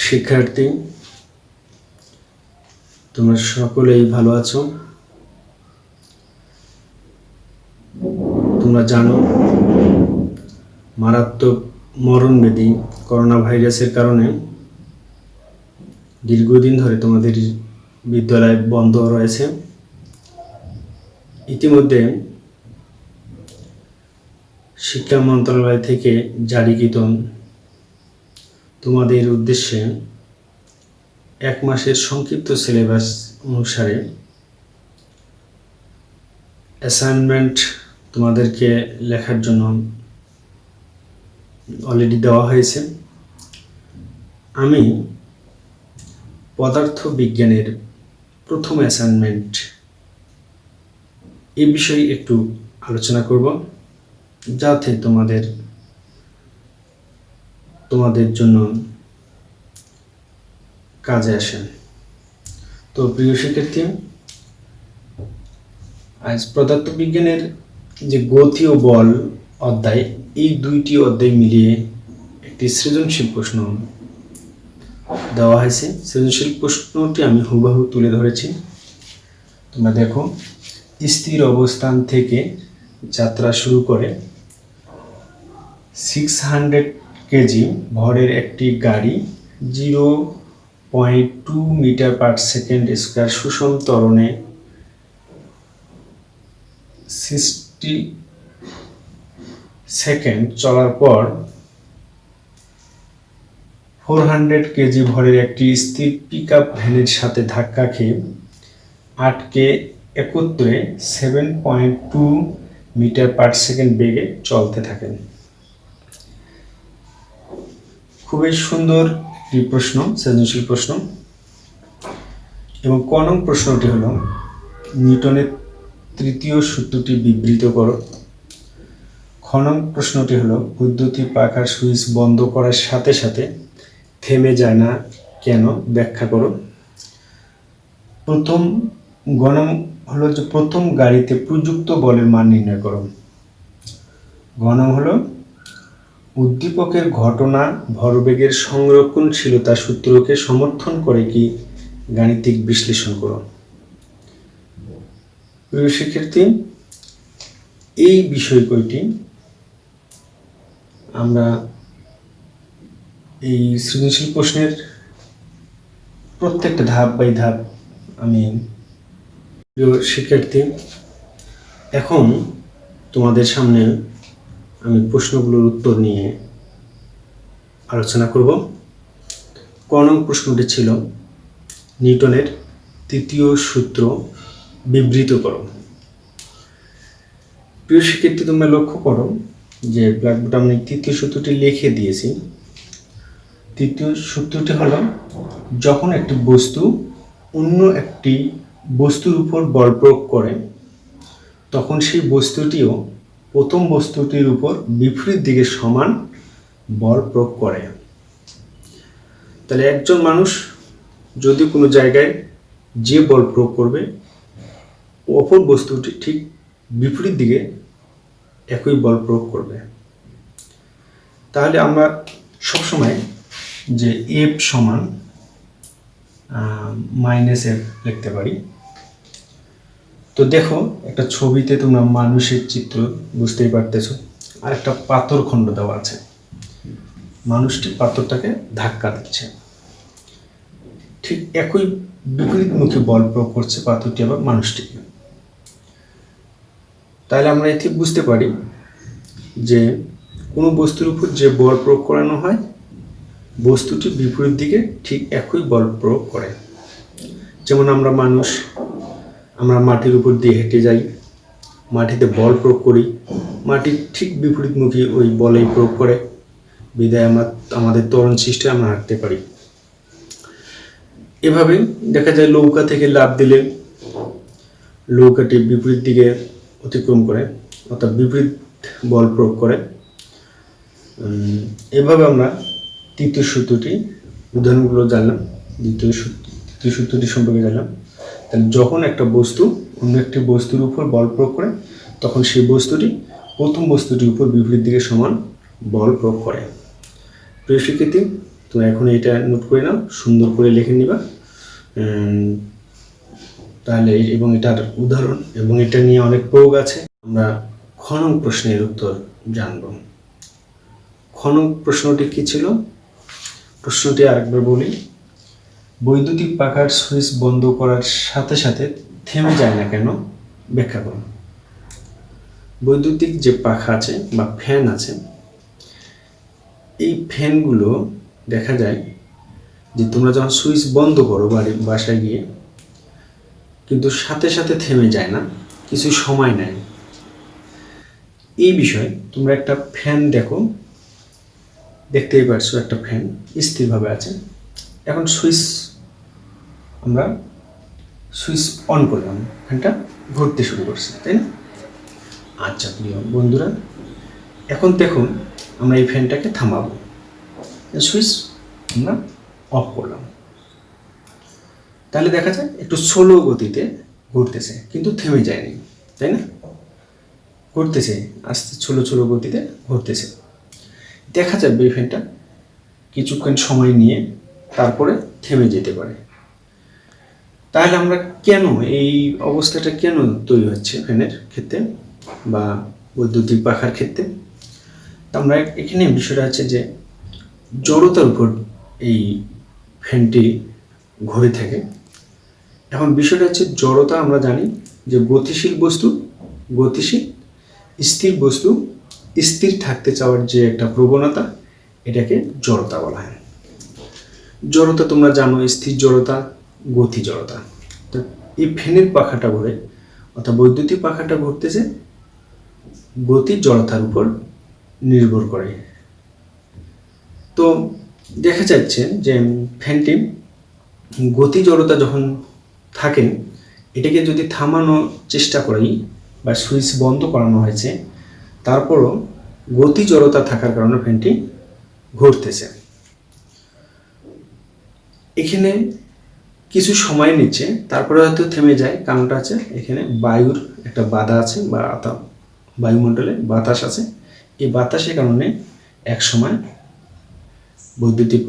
শিক্ষার্থী, তোমরা সকলেই ভালো আছো। তোমরা জানো মারাত্মক মরণব্যাধি করোনা ভাইরাসের কারণে দীর্ঘদিন ধরে তোমাদের বিদ্যালয় বন্ধ রয়েছে। ইতিমধ্যে শিক্ষা মন্ত্রণালয় থেকে জারিকৃত তোমাদের উদ্দেশ্যে 1 মাসের সংক্ষিপ্ত সিলেবাস অনুসারে অ্যাসাইনমেন্ট তোমাদেরকে লেখার জন্য অলরেডি দেওয়া হয়েছে। আমি পদার্থ বিজ্ঞানের প্রথম অ্যাসাইনমেন্ট এই বিষয়ে একটু আলোচনা করব, যাতে তোমাদের জন্য কাজে আসে। তো প্রিয় শিক্ষার্থী, আজ পদার্থ বিজ্ঞানের যে গতি ও বল অধ্যায়, এই 2টি অধ্যায় মিলিয়ে একটি সৃজনশীল প্রশ্ন দেওয়া হয়েছে। সৃজনশীল প্রশ্নটি আমি হুবহু তুলে ধরেছি। তোমরা দেখো, স্থির অবস্থান থেকে যাত্রা শুরু করে 600 কেজি ভরের একটি গাড়ি 0.2 মিটার পার সেকেন্ড স্কয়ার সুষম ত্বরণে 60 সেকেন্ড চলার পর 400 কেজি ভরের একটি স্থির পিকআপ ভ্যানের সাথে ধাক্কা খেয়ে আটকে একত্রে 7.2 মিটার পার সেকেন্ড বেগে চলতে থাকেন। খুবই সুন্দর একটি প্রশ্ন, সৃজনশীল প্রশ্ন। এবং ক নং প্রশ্নটি হলো, নিউটনের তৃতীয় সূত্রটি বিবৃত করো। খ নং প্রশ্নটি হলো, বৈদ্যুতিক পাখার সুইচ বন্ধ করার সাথে সাথে থেমে যায় না কেন, ব্যাখ্যা করো। গ নং হলো যে প্রথম গাড়িতে প্রযুক্ত বলের মান নির্ণয় করো। ঘ নং হলো, উদ্দীপকের ঘটনা ভরবেগের সংরক্ষণশীলতা সূত্রকে সমর্থন করে কি গাণিতিক বিশ্লেষণ করো। প্রিয় শিক্ষার্থী, এই বিষয় কয়টি আমরা এই সৃজনশীল প্রশ্নের প্রত্যেকটা ধাপ বাই ধাপ আমি প্রিয় শিক্ষার্থী এখন তোমাদের সামনে আমি প্রশ্নগুলোর উত্তর নিয়ে আলোচনা করব। ক নং প্রশ্নটি ছিল, নিউটনের তৃতীয় সূত্র বিবৃত করো। প্রিয় শিক্ষার্থী, তোমরা লক্ষ্য করো যে ব্ল্যাকবোর্ডে আমি তৃতীয় সূত্রটি লিখে দিয়েছি। তৃতীয় সূত্রটি হলো, যখন একটি বস্তু অন্য একটি বস্তুর উপর বল প্রয়োগ করে, তখন সেই বস্তুটিও প্রথম বস্তুটির উপর বিপরীত দিকে সমান বল প্রয়োগ করে। তাহলে একজন মানুষ যদি কোনো জায়গায় যে বল প্রয়োগ করবে, অপর বস্তুটি ঠিক বিপরীত দিকে একই বল প্রয়োগ করবে। তাহলে আমরা সবসময় যে এফ সমান -F লিখতে পারি। তো দেখো, একটা ছবিতে তোমরা মানুষের চিত্র বুঝতেই পারতেছো, আর একটা পাথর খণ্ড দেওয়া আছে। মানুষটি পাথরটাকে ধাক্কা দিচ্ছে, ঠিক একই বিপরীতমুখী বল প্রয়োগ করছে পাথরটি আবার মানুষটিকে। তাহলে আমরা এতে বুঝতে পারি যে কোনো বস্তুর উপর যে বল প্রয়োগ করানো হয়, বস্তুটি বিপরীত দিকে ঠিক একই বল প্রয়োগ করে। যেমন আমরা মাটির উপর দিয়ে হেঁটে যাই, মাটিতে বল প্রয়োগ করি, মাটির ঠিক বিপরীতমুখী ওই বলেই প্রয়োগ করে, বিধায় আমাদের ত্বরণ সৃষ্টি আমরা হাঁটতে পারি। এভাবে দেখা যায় নৌকা থেকে লাফ দিলে নৌকাটি বিপরীত দিকে অতিক্রম করে, অর্থাৎ বিপরীত বল প্রয়োগ করে। এভাবে আমরা তৃতীয় সূত্রটি উদাহরণগুলো জানলাম, তৃতীয় সূত্রটি সম্পর্কে জানলাম। তাহলে যখন একটা বস্তু অন্য একটি বস্তুর উপর বল প্রয়োগ করে, তখন সেই বস্তুটি প্রথম বস্তুটির উপর বিপরীত দিকে সমান বল প্রয়োগ করে। প্রিয় শিক্ষার্থী, তো এখন এটা নোট করে নাও, সুন্দর করে লিখে নিবা। তাহলে এবং এটার উদাহরণ এবং এটা নিয়ে অনেক প্রয়োগ আছে। আমরা খ নং প্রশ্নের উত্তর জানব। খ নং প্রশ্নটি কি ছিল? প্রশ্নটি আরেকবার বলি, বৈদ্যুতিক পাখার সুইচ বন্ধ করার সাথে সাথে থেমে যায় না কেন, ব্যাখ্যা করুন। বৈদ্যুতিক যে পাখা আছে বা ফ্যান আছে, এই ফ্যানগুলো দেখা যায় যে তোমরা যখন সুইচ বন্ধ করো বাসায় গিয়ে, কিন্তু সাথে সাথে থেমে যায় না, কিছু সময় নেয়। এই বিষয়ে তোমরা একটা ফ্যান দেখতেই পারছো, একটা ফ্যান স্থিরভাবে আছে। এখন আমরা সুইচ অন করলাম, ফ্যানটা ঘুরতে শুরু করছে, তাই না? আচ্ছা প্রিয় বন্ধুরা, এখন দেখুন আমরা এই ফ্যানটাকে থামাবো, সুইচ আমরা অফ করলাম। তাহলে দেখা যায় একটু স্লো গতিতে ঘুরতেছে, কিন্তু থেমে যায়নি, তাই না? ঘুরতেছে, আস্তে ছোলো গতিতে ঘুরতেছে। দেখা যাবে এই ফ্যানটা কিছুক্ষণ সময় নিয়ে তারপরে থেমে যেতে পারে। তাহলে আমরা কেন এই অবস্থাটা কেন তৈরি হচ্ছে ফ্যানের ক্ষেত্রে বা বৈদ্যুতিক পাখার ক্ষেত্রে? আমরা এখানে বিষয়টা হচ্ছে যে জড়তার উপর এই ফ্যানটি ঘুরে থাকে। এখন বিষয়টা হচ্ছে জড়তা, আমরা জানি যে গতিশীল বস্তু গতিশীল, স্থির বস্তু স্থির থাকতে চাওয়ার যে একটা প্রবণতা, এটাকে জড়তা বলা হয়। জড়তা তোমরা জানো, স্থির জড়তা, গতি জড়তা। তো এই ফ্যানের পাখাটা ঘুরে অর্থাৎ বৈদ্যুতিক পাখাটা ঘুরতেছে গতি জড়তার উপর নির্ভর করে। তো দেখা যাচ্ছে যে ফ্যানটি গতি জড়তা যখন থাকে, এটাকে যদি থামানোর চেষ্টা করি বা সুইচ বন্ধ করানো হয়েছে, তারপরও গতি জড়তা থাকার কারণে ফ্যানটি ঘুরতেছে। এখানে কিছু সময় নিচ্ছে, তারপরে হয়তো থেমে যায়। কারণটা আছে এখানে বায়ুর একটা বাধা আছে বা বায়ুমণ্ডলে বাতাস আছে। এই বাতাসের কারণে এক সময় বৈদ্যুতিক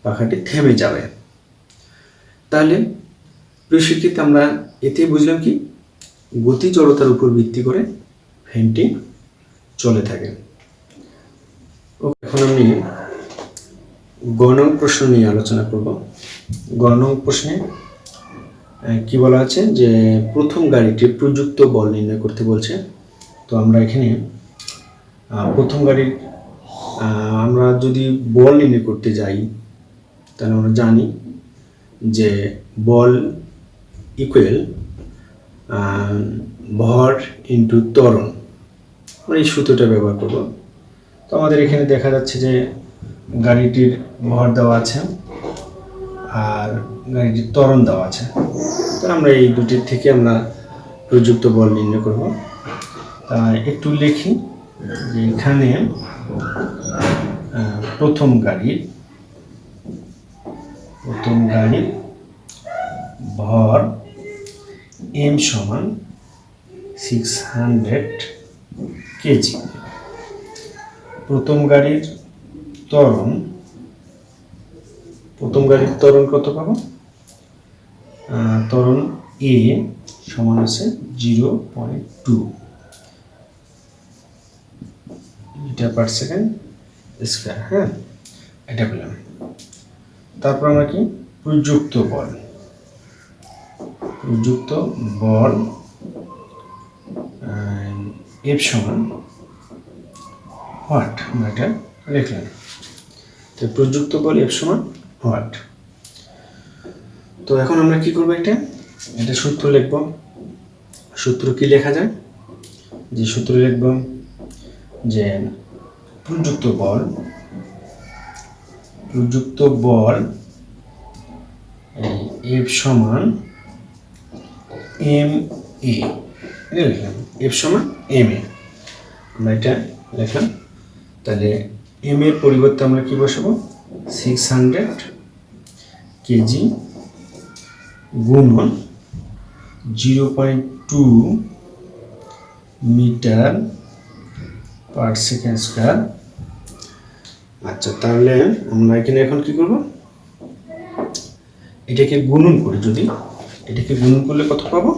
পাখাটি থেমে যাবে। তাহলে প্রশিক্ষিত আমরা এতে বুঝলাম কি, গতি জড়তার উপর ভিত্তি করে ফ্যানটি চলে থাকে। এখন আমি গ নং প্রশ্ন নিয়ে আলোচনা করব। গ নং প্রশ্নে কি বলা আছে যে প্রথম গাড়িটির প্রযুক্ত বল নির্ণয় করতে বলছে। তো আমরা এখানে প্রথম গাড়ির আমরা যদি বল নির্ণয় করতে যাই, তাহলে আমরা জানি যে বল ইকুয়াল ভর ইন্টু ত্বরণ, আমরা এই সূত্রটা ব্যবহার করব। তো আমাদের এখানে দেখা যাচ্ছে যে গাড়িটির ভর দেওয়া আছে আর গাড়িটির ত্বরণ দেওয়া আছে। তো আমরা এই দুটির থেকে আমরা প্রযুক্ত বল নির্ণয় করব। একটু লিখি যে এখানে প্রথম গাড়ির ভর m সমান 600 কেজি। প্রথম গাড়ির ত্বরণ কত পাবো? ত্বরণ a সমান আছে 0.2 মিটার পার সেকেন্ড স্কয়ার। হ্যাঁ, এটা পেলাম। তারপর আমরা কি প্রযুক্ত বল F সমান হোয়াট, আমরা এটা লিখলাম। তো প্রযুক্ত বল F সমান হোয়াট। তো এখন আমরা কি করবো, এটা সূত্র লিখব। সূত্র কি লেখা যায়? যে সূত্র লিখব যে প্রযুক্ত বল F সমান m a, এটা লিখলাম। F সমান m a, আমরা এটা লিখলাম। তাহলে m এর পরিবর্তে আমরা কি বসাবো? 600 কেজি গুণন 0.2 মিটার পার সেকেন্ড স্কয়ার আচ্ছা, তাহলে আমরা এখানে এখন কি করব, এটাকে গুণন করি। যদি এটাকে গুণন করলে কত পাবো,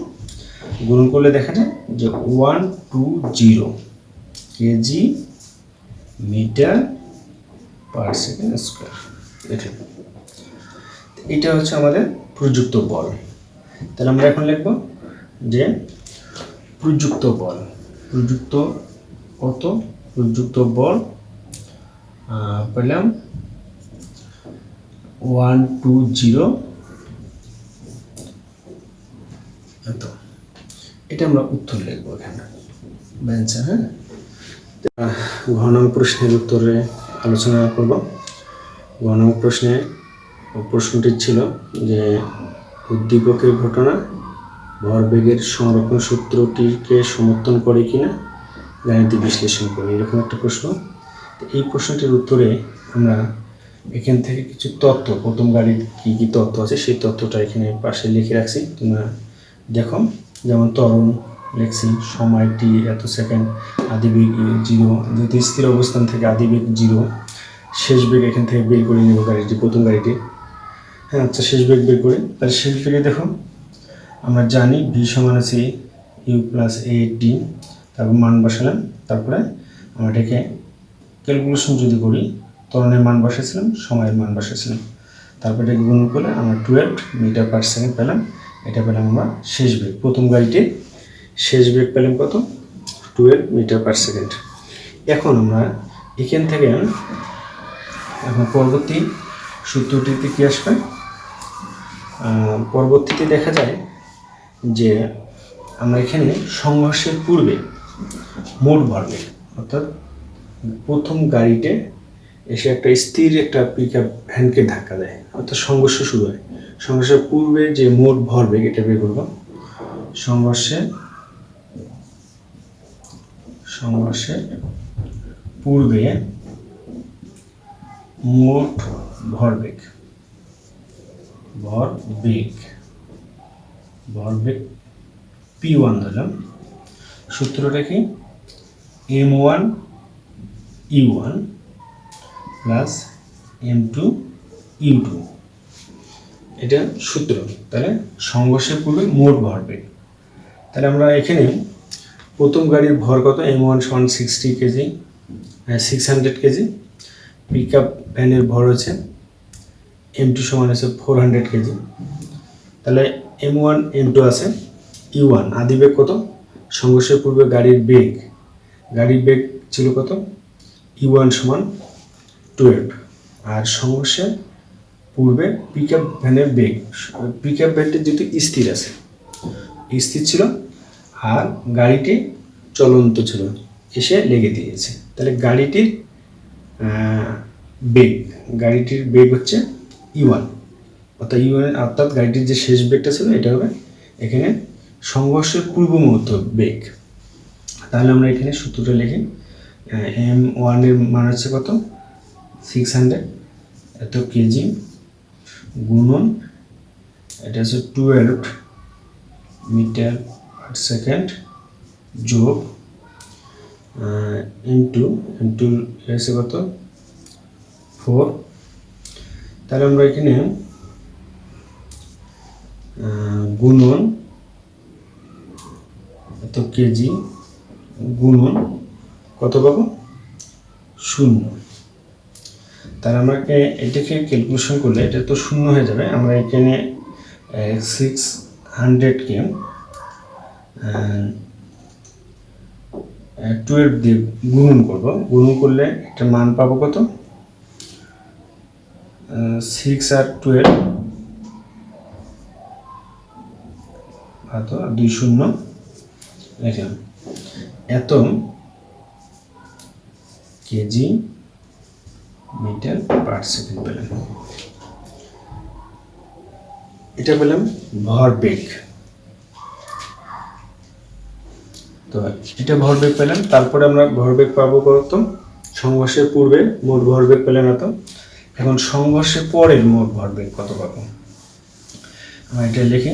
গুণন করলে দেখা যায় যে 120 kg metre per second square. দেখেন, এটা হচ্ছে আমাদের প্রযুক্ত বল। তাহলে আমরা এখন লিখব যে প্রযুক্ত বল, প্রযুক্ত কত, প্রযুক্ত বল পেলাম 120 এত। এটা আমরা উত্তর লিখবো এখানে, অ্যান্সার। হ্যাঁ, ঘ নং প্রশ্নের উত্তরে আলোচনা করব। ঘ নং প্রশ্নটি ছিল যে উদ্দীপকের ঘটনা ভরবেগের সংরক্ষণ সূত্রটিকে সমর্থন করে কিনা গাণিতিক বিশ্লেষণ করি, এরকম একটা প্রশ্ন। এই প্রশ্নটির উত্তরে আমরা এখান থেকে কিছু তথ্য, প্রথম গাড়ির কী কী তথ্য আছে সেই তথ্যটা এখানে পাশে লিখে রাখছি, তোমরা দেখো। যেমন ত্বরণ লিখছি, সময় টি এত সেকেন্ড, আদিবেগ 0, যেহেতু স্থির অবস্থান থেকে আদিবেগ 0, শেষ বেগ এখান থেকে বের করে নেব গাড়িটি, প্রথম গাড়িটি। হ্যাঁ, আচ্ছা, শেষ বেগ বের করি। তাহলে শেষ বেগে দেখো আমরা জানি ভি সমান আছে ইউ প্লাস এ টি, তারপর মান বসালাম। তারপরে আমরা এটাকে ক্যালকুলেশন যদি করি, ত্বরণের মান বসাইছিলাম, সময়ের মান বসাইছিলাম, তারপরে এটাকে গুণ করলে আমরা 12 মিটার পার সেকেন্ড পেলাম। এটা পেলাম আমরা শেষ বেগ, প্রথম গাড়িটির শেষ বেগ পেলাম কত, 12 মিটার পার সেকেন্ড। এখন আমরা এখান থেকে এখন পরবর্তী সূত্রটিতে কি আসবে, পরবর্তীতে দেখা যায় যে আমরা এখানে সংঘর্ষের পূর্বে মোট ভরবেগ, অর্থাৎ প্রথম গাড়িতে এসে একটা স্থির একটা পিক আপ ভ্যানকে ধাক্কা দেয়, অর্থাৎ সংঘর্ষ শুরু হয়। সংঘর্ষের পূর্বে যে মোট ভরবেগ এটা বের করব। সংঘর্ষের পূর্বে মোট ভরবেগ P1 ধরলাম। সূত্রটা কি, M1 U1 plus M2 U2, এটা সূত্র। তাহলে সংঘর্ষের পূর্বে মোট ভরবেগ। তাহলে আমরা এখানে প্রথম গাড়ির ভর কত, M1 সমান 600 কেজি, পিক আপ ভ্যানের ভর হচ্ছে M2 সমান আছে 400 কেজি। তাহলে M1 M2 আছে, U1 আদিবেগ কত, সংঘর্ষের পূর্বে গাড়ির বেগ ছিল কত, U1 সমান 12, আর সংঘর্ষের পূর্বে পিক আপ ভ্যানের বেগ, পিক আপ ভ্যানটি যেহেতু স্থির ছিল আর গাড়িটি চলন্ত ছিল, এসে লেগে দিয়েছে। তাহলে গাড়িটির বেগ হচ্ছে U1, অর্থাৎ গাড়িটির যে শেষ বেগটা ছিল এটা হবে এখানে সংঘর্ষের পূর্ব মুহূর্ত বেগ। তাহলে আমরা এখানে সূত্রটা লিখি, M1 এর মান হচ্ছে কত, 600 এত কেজি, গুণন এটা হচ্ছে 12 মিটার পার সেকেন্ড, যোগ ইন্টু এসে কত 4। তাহলে আমরা এখানে গুণন এত কেজি গুণন কত পাবো, 0। তাহলে আমরা এটাকে ক্যালকুলেশন করলে এটা তো 0 হয়ে যাবে। আমরা এখানে 600কে 12 দিয়ে গুণন করব, গুণন করলে একটা মান পাবো কত, 6 আর 12 তো 2 শূন্য লিখলাম, এত কেজি মিটার পার সেকেন্ড পেলাম। এটা পেলাম ভরবেগ। তো এটা ভরবেগ পেলাম। তারপরে আমরা ভরবেগ পাবো কত, সংঘর্ষের পূর্বে মোট ভরবেগ পেলাম এত। এখন সংঘর্ষের পরের মোট ভরবেগ কত পাবো, আমরা এটা লিখি।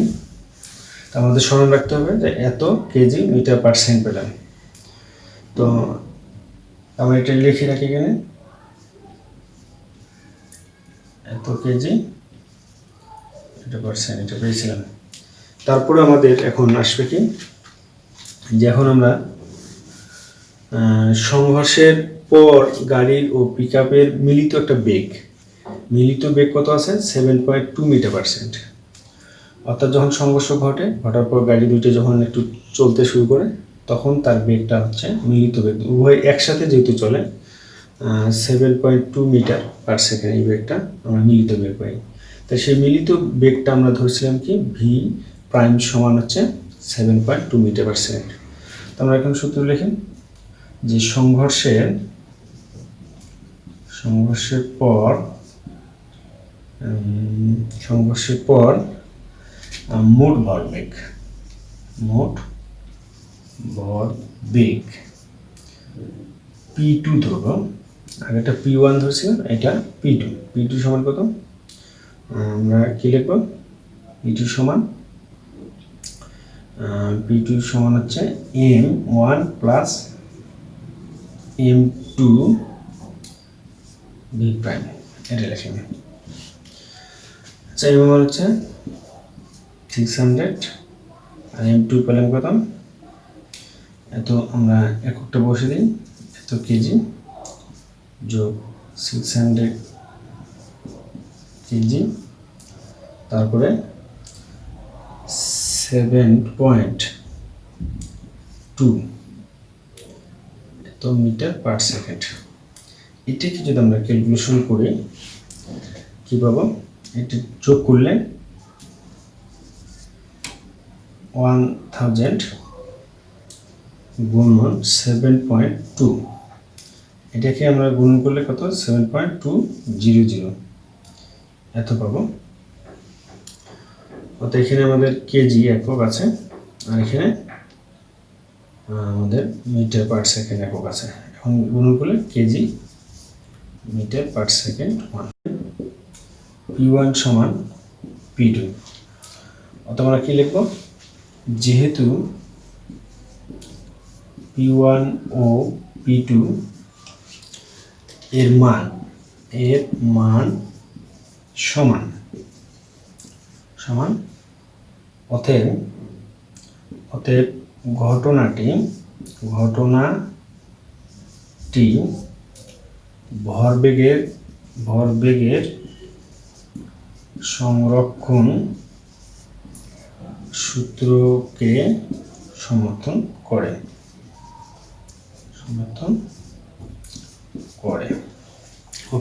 তো আমাদের স্মরণ রাখতে হবে যে এত কেজি মিটার পার সেকেন্ড পেলাম। তো আমরা এটা লিখে রাখি এখানে, এত কেজি, এটা পার্সেন্ট, এটা পেয়েছিলাম। তারপরে আমাদের এখন আসবে কি, যে এখন আমরা সংঘর্ষের পর গাড়ির ও পিক আপের মিলিত একটা বেগ, মিলিত বেগ কত আছে 7.2 মিটার পার সেকেন্ড। অর্থাৎ যখন সংঘর্ষ ঘটার পর গাড়ি দুইটা যখন একটু চলতে শুরু করে তখন তার বেগটা হচ্ছে মিলিত বেগ, উভয় একসাথে যেহেতু চলে 7.2 মিটার পার সেকেন্ড, এই বেগটা আমরা মিলিত বেগ পাই। তাই সেই মিলিত বেগটা আমরা ধরছিলাম কি ভি প্রাইম সমান হচ্ছে 7.2 মিটার পার সেকেন্ড। তো আমরা এখন সূত্র লিখি যে সংঘর্ষের পর মোট ভরবেগ P2 ধরবো, আগেটা P1 ধরছিলাম, এটা P2 সমান কত, আমরা কি লিখব, P2 সমান হচ্ছে M1 plus M2 V prime, এটা লিখে নিই। আচ্ছা, M1 হচ্ছে 600 আর M2 পেলাম কত, এত আমরা এককটা বসে দিই, এত কেজি যোগ 600 কেজি, তারপরে 7.2 এত মিটার পার সেকেন্ড। এটাকে যদি আমরা ক্যালকুলেশন করি কি পাবো, এটা যোগ করলে 1000 গুণন 7.2, এটাকে আমরা গুণন করলে কত 7.200 এত পাবো। অর্থাৎ এখানে আমাদের কেজি একক আছে আর এখানে আমাদের মিটার পার সেকেন্ড একক আছে। এখন গুণন করলে KG metre per second 1, P1 সমান P2। অর্থাৎ আমরা কি লিখব, যেহেতু P1 ও P2 এর মান সমান, অতএব ঘটনাটি ভরবেগের সংরক্ষণ সূত্রকে সমর্থন করে।